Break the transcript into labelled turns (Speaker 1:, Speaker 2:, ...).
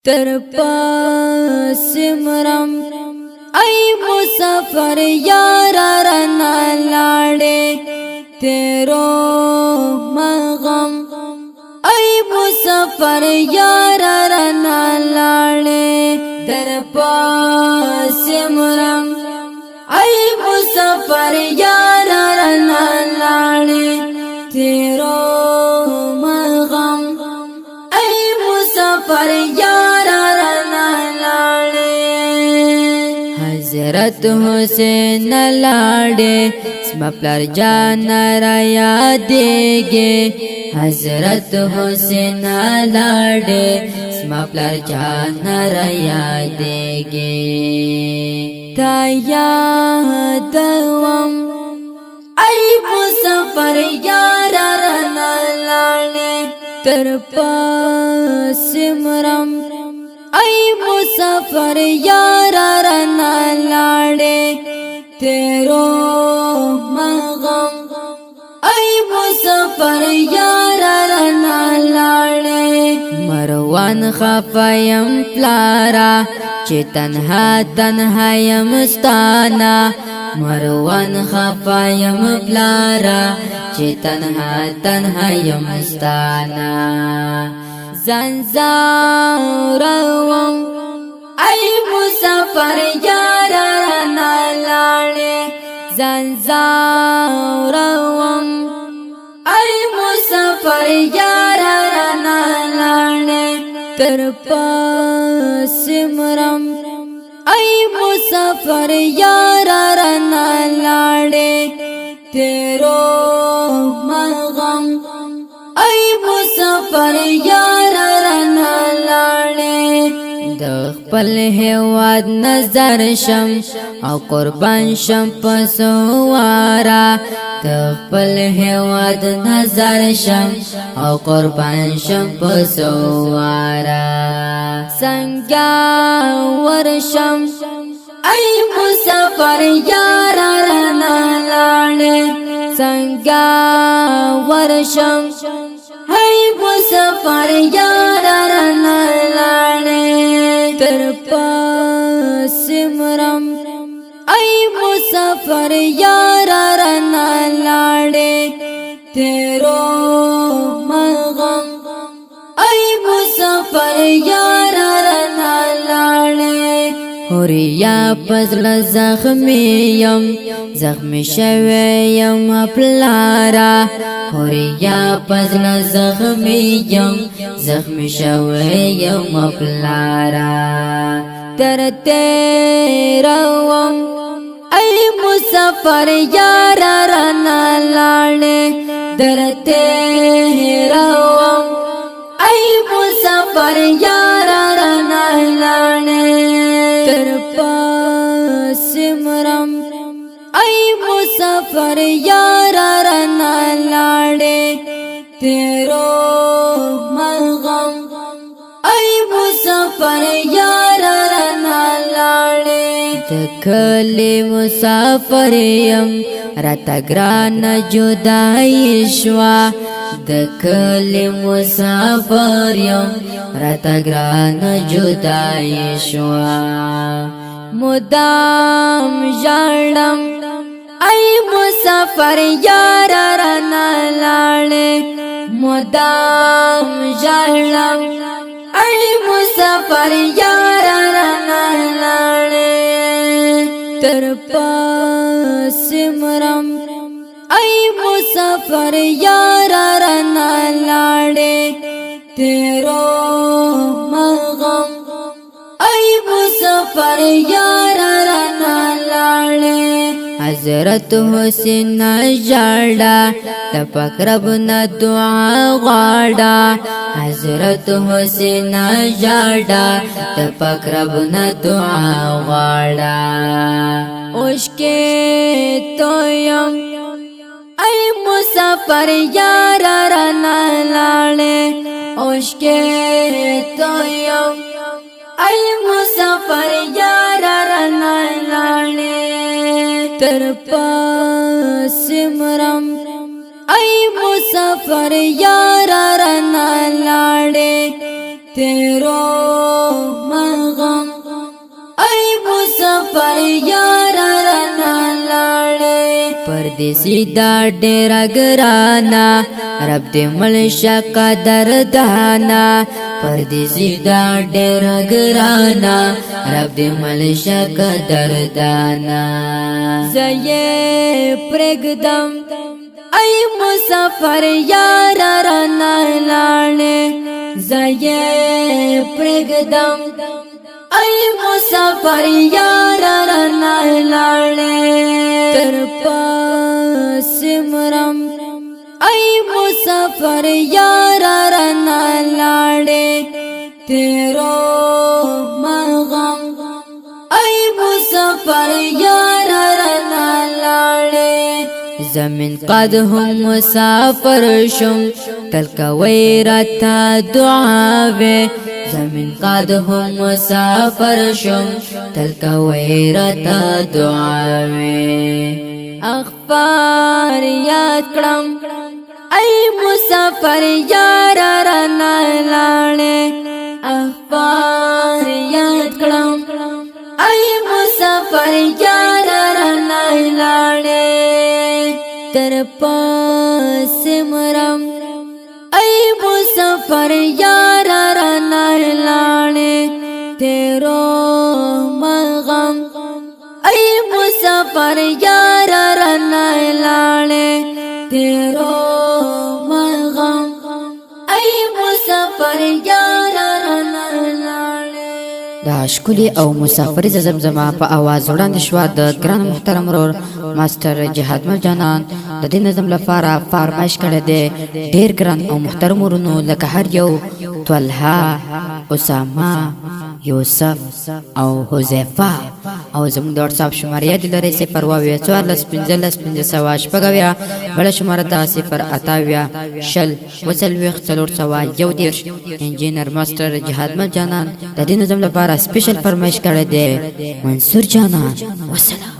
Speaker 1: तर पास मरम ऐ मुसाफर यारा रना लाड़े तेरो मगम ऐ मुसाफर यारा रना लाड़े तर पास मरम ऐ मुसाफर यारा रना लाड़े तेरो मगम ऐ मुसाफर यारा रना लाड़े हजरत हुसैन लाड़े स्मपलर जाना राया देगे हजरत हुसैन लाड़े स्मपलर जाना राया देगे ताया दवम ऐ मुसाफर यारा रना लाड़े तर पास मरम ऐ मुसाफर यारा रना लाड़े तेरो मगम ऐ मुसाफर यारा रना लाड़े मरवान खफायम प्लारा चेतन तन्हायम स्ताना मरवान खफायम प्लारा चेतन तन्हायम स्ताना ज़ंज़ारवम ऐ मुसाफर यारा रना लाड़े ज़ंज़ारवम ऐ मुसाफर यारा रना लाड़े तर पास मरम ऐ मुसाफर यारा रना लाड़े तेरो मगम ऐ मुसाफर यारा रना लाड़े दखपल हेवाद नजर शम औ कुर्बान शम पसवारा दखपल हेवाद नजर शम औ कुर्बान शम पसवारा संज्ञा वर्षम ऐ मुसाफर यारा रना लाड़े संज्ञा वर्षम ऐ मुसाफर यारा रना लाड़े तर पास मरम ऐ मुसाफर यारा रना लाड़े तेरो मगम ऐ मुसाफर यारा रना लाड़े हुरिया पजल जख्मीयम जख्मी शवेयम अपलारा हुरिया पजल जख्मीयम जख्मी शवेयम अपलारा तर तेरवम ऐ मुसाफर यारा रना लाड़े तर तेरवम ऐ मुसाफर यारा रना लाड़े तर पास मरम ऐ मुसाफर यारा रना लाड़े तेरो मगम ऐ मुसाफर यारा रना लाड़े दखले मुसाफरयम रतग्रान जुदाईश्वा दखले मुसाफरयम रतग्रान जुदाईश्वा मुदाम जाड़म ऐ मुसाफर यारा रना लाड़े मुदाम जाड़म ऐ मुसाफर यारा रना लाड़े तर पास मरम ऐ मुसाफर यारा रना लाड़े तेरो मगम ऐ मुसाफर यारा रना लाड़े हजरत हुसैन जाड़ा तपकरब न दुआ गाड़ा हजरत हुसैन जाड़ा तपकरब न दुआ गाड़ा उसके तोयम ऐ मुसाफर यारा रना लाड़े उसके तोयम ऐ मुसाफर यारा रना लाड़े तर पास मरम ऐ मुसाफर यारा रना लाड़े तेरो مسافر یار رانا لاړې پردیسی دا ډېر ګرانا رب دې ملشه قدردانا پردیسی دا ډېر ګرانا رب دې ملشه قدردانا زې پرګدم ای مسافر یار رانا لاړې زې پرګدم ای مسافر یار رانا لاړې تر پاس مرم ای مسافر یار رانا لاړې تیرو مغم ای مسافر یار رانا لاړې زمین قد هم مسافر شم تل کوي راته دعاوې زمین قد هم مسافر شم تل کوي راته دعاوې اخبار یاد کړم ای مسافر یار رانا لاړې اخبار یاد کړم ای مسافر یار رانا لاړې تر پاس مرم ای مسافر یار رانا لاړې تیرو مغم ای مسافر یار رانا لاړې تیرو مغم ای مسافر یار رانا لاړې دا ښکلي او مسافر زمزمه په आवाज وړاندې شوه د ګران محترم ورور ماستر جهاد مل جانان د دې نظم لپاره فرمایش کړی دی ډېر ګران او محترم ورونو لکه هر یو طلحه اسامه یوسف او حذیفه او زموږ د واتساپ شماره یاد لرئ 0 14 15 15 شپږ بله شماره ده 0 28 شل 441 انجینر ماستر جهاد مل جانان د دې نظم لپاره سپیشل فرمایش کړی دی منصور جانان والسلام